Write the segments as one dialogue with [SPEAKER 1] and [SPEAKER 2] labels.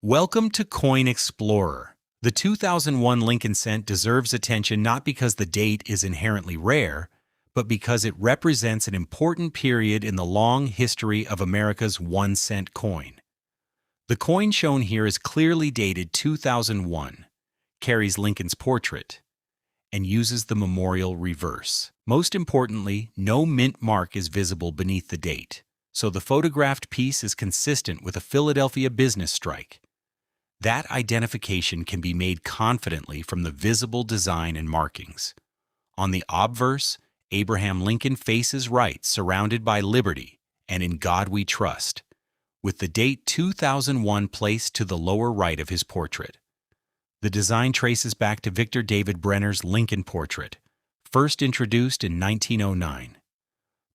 [SPEAKER 1] Welcome to Coin Explorer. The 2001 Lincoln cent deserves attention not because the date is inherently rare, but because it represents an important period in the long history of America's 1-cent coin. The coin shown here is clearly dated 2001, carries Lincoln's portrait, and uses the memorial reverse. Most importantly, no mint mark is visible beneath the date, so the photographed piece is consistent with a Philadelphia business strike. That identification can be made confidently from the visible design and markings. On the obverse, Abraham Lincoln faces right, surrounded by liberty, and in God we trust, with the date 2001 placed to the lower right of his portrait. The design traces back to Victor David Brenner's Lincoln portrait, first introduced in 1909.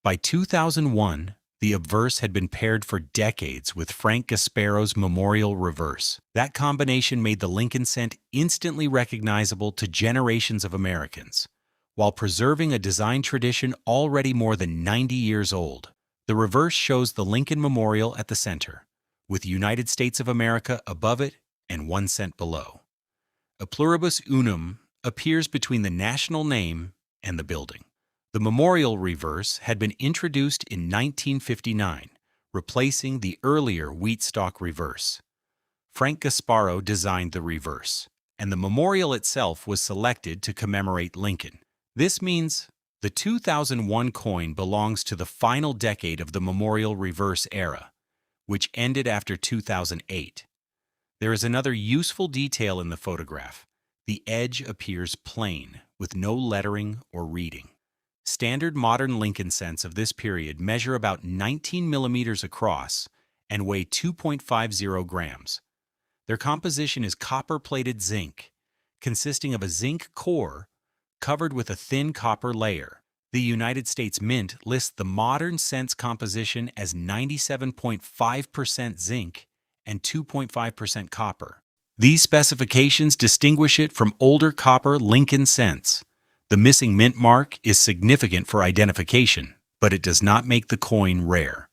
[SPEAKER 1] By 2001, the obverse had been paired for decades with Frank Gasparro's memorial reverse. That combination made the Lincoln cent instantly recognizable to generations of Americans, while preserving a design tradition already more than 90 years old. The reverse shows the Lincoln Memorial at the center, with United States of America above it and 1 cent below. A pluribus unum appears between the national name and the building. The memorial reverse had been introduced in 1959, replacing the earlier wheat stalk reverse. Frank Gasparro designed the reverse, and the memorial itself was selected to commemorate Lincoln. This means the 2001 coin belongs to the final decade of the memorial reverse era, which ended after 2008. There is another useful detail in the photograph. The edge appears plain, with no lettering or reading. Standard modern Lincoln cents of this period measure about 19 millimeters across and weigh 2.50 grams. Their composition is copper-plated zinc, consisting of a zinc core covered with a thin copper layer. The United States Mint lists the modern cents composition as 97.5% zinc and 2.5% copper. These specifications distinguish it from older copper Lincoln cents. The missing mint mark is significant for identification, but it does not make the coin rare.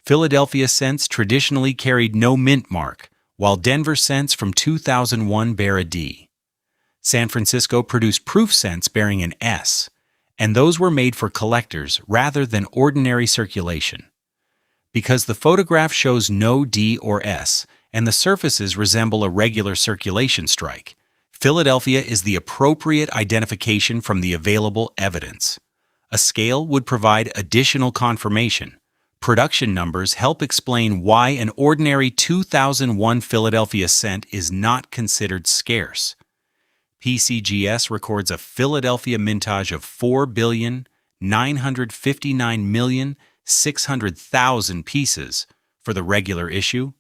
[SPEAKER 1] Philadelphia cents traditionally carried no mint mark, while Denver cents from 2001 bear a D. San Francisco produced proof cents bearing an S, and those were made for collectors rather than ordinary circulation. Because the photograph shows no D or S, and the surfaces resemble a regular circulation strike, Philadelphia is the appropriate identification from the available evidence. A scale would provide additional confirmation. Production numbers help explain why an ordinary 2001 Philadelphia cent is not considered scarce. PCGS records a Philadelphia mintage of 4,959,600,000 pieces for the regular issue,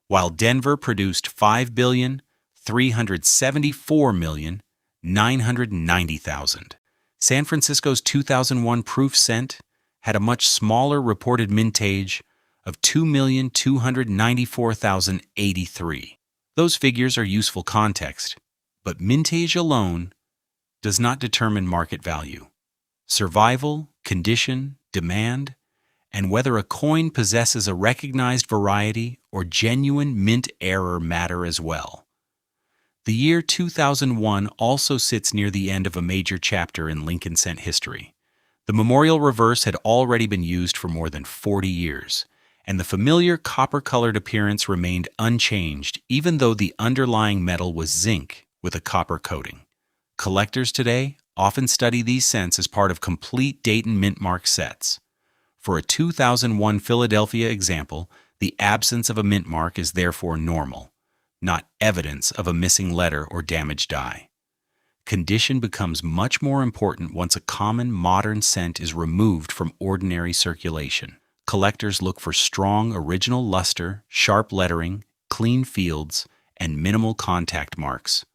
[SPEAKER 1] while Denver produced 5,374,990,000. San Francisco's 2001 proof cent had a much smaller reported mintage of 2,294,083. Those figures are useful context, but mintage alone does not determine market value. Survival, condition, demand, and whether a coin possesses a recognized variety or genuine mint error matter as well. The year 2001 also sits near the end of a major chapter in Lincoln cent history. The memorial reverse had already been used for more than 40 years, and the familiar copper-colored appearance remained unchanged even though the underlying metal was zinc with a copper coating. Collectors today often study these cents as part of complete date and mint mark sets. For a 2001 Philadelphia example, the absence of a mint mark is therefore normal, not evidence of a missing letter or damaged die. Condition becomes much more important once a common modern cent is removed from ordinary circulation. Collectors look for strong original luster, sharp lettering, clean fields, and minimal contact marks.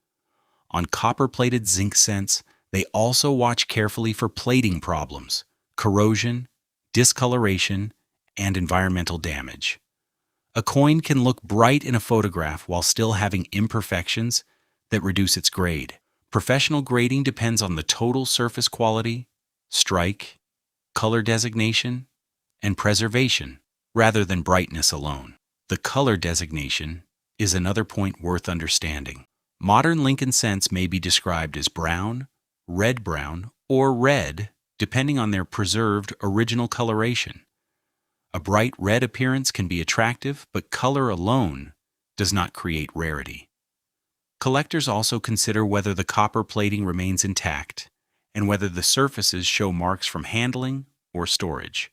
[SPEAKER 1] On copper-plated zinc cents, they also watch carefully for plating problems, corrosion, discoloration, and environmental damage. A coin can look bright in a photograph while still having imperfections that reduce its grade. Professional grading depends on the total surface quality, strike, color designation, and preservation, rather than brightness alone. The color designation is another point worth understanding. Modern Lincoln cents may be described as brown, red-brown, or red, depending on their preserved original coloration. A bright red appearance can be attractive, but color alone does not create rarity. Collectors also consider whether the copper plating remains intact and whether the surfaces show marks from handling or storage.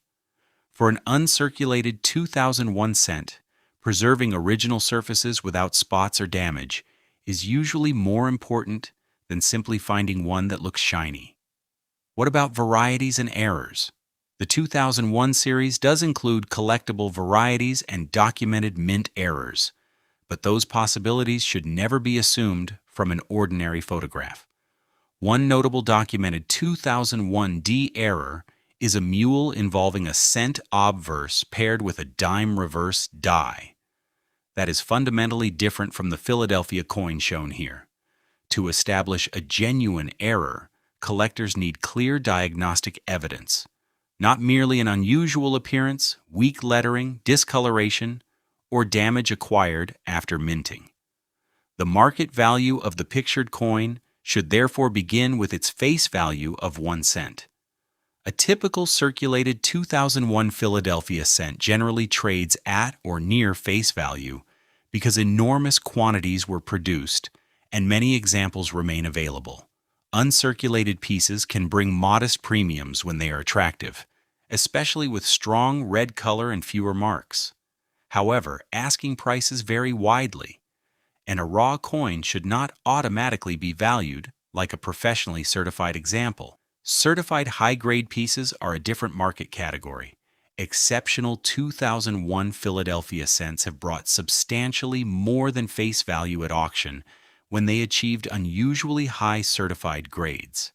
[SPEAKER 1] For an uncirculated 2001 cent, preserving original surfaces without spots or damage is usually more important than simply finding one that looks shiny. What about varieties and errors? The 2001 series does include collectible varieties and documented mint errors, but those possibilities should never be assumed from an ordinary photograph. One notable documented 2001 D error is a mule involving a cent obverse paired with a dime reverse die. That is fundamentally different from the Philadelphia coin shown here. To establish a genuine error, collectors need clear diagnostic evidence, not merely an unusual appearance, weak lettering, discoloration, or damage acquired after minting. The market value of the pictured coin should therefore begin with its face value of 1 cent. A typical circulated 2001 Philadelphia cent generally trades at or near face value because enormous quantities were produced and many examples remain available. Uncirculated pieces can bring modest premiums when they are attractive, especially with strong red color and fewer marks. However, asking prices vary widely, and a raw coin should not automatically be valued like a professionally certified example. Certified high-grade pieces are a different market category. Exceptional 2001 Philadelphia cents have brought substantially more than face value at auction when they achieved unusually high certified grades.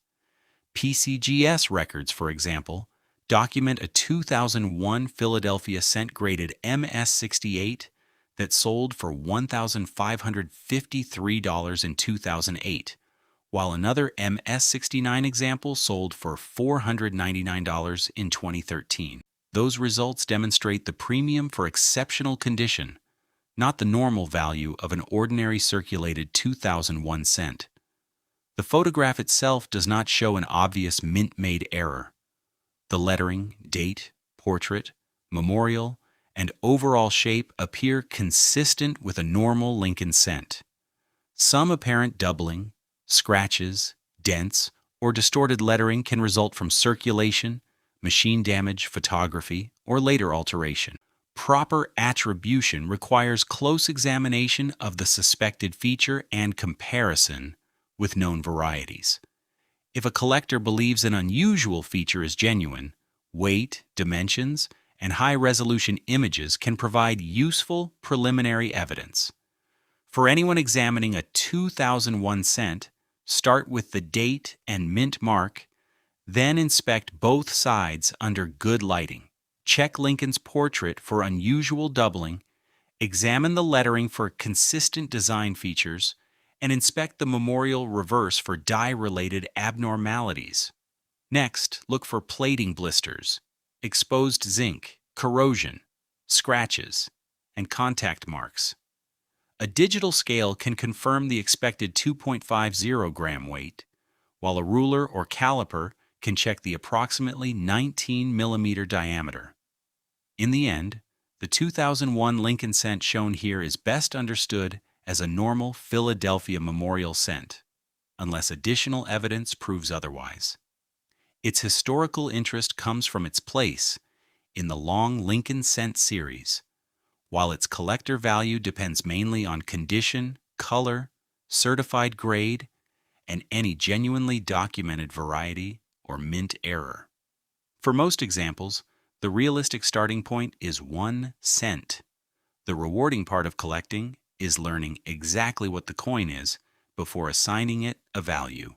[SPEAKER 1] PCGS records, for example, document a 2001 Philadelphia cent graded MS68 that sold for $1,553 in 2008, while another MS69 example sold for $499 in 2013. Those results demonstrate the premium for exceptional condition, not the normal value of an ordinary circulated 2001 cent. The photograph itself does not show an obvious mint-made error. The lettering, date, portrait, memorial, and overall shape appear consistent with a normal Lincoln cent. Some apparent doubling, scratches, dents, or distorted lettering can result from circulation, machine damage, photography, or later alteration. Proper attribution requires close examination of the suspected feature and comparison with known varieties. If a collector believes an unusual feature is genuine, weight, dimensions, and high-resolution images can provide useful preliminary evidence. For anyone examining a 2001 cent, start with the date and mint mark, then inspect both sides under good lighting. Check Lincoln's portrait for unusual doubling, examine the lettering for consistent design features, and inspect the memorial reverse for die-related abnormalities. Next, look for plating blisters, exposed zinc, corrosion, scratches, and contact marks. A digital scale can confirm the expected 2.50 gram weight, while a ruler or caliper can check the approximately 19 millimeter diameter. In the end, the 2001 Lincoln cent shown here is best understood as a normal Philadelphia memorial cent, unless additional evidence proves otherwise. Its historical interest comes from its place in the long Lincoln cent series, while its collector value depends mainly on condition, color, certified grade, and any genuinely documented variety or mint error. For most examples, the realistic starting point is 1 cent. The rewarding part of collecting is learning exactly what the coin is before assigning it a value.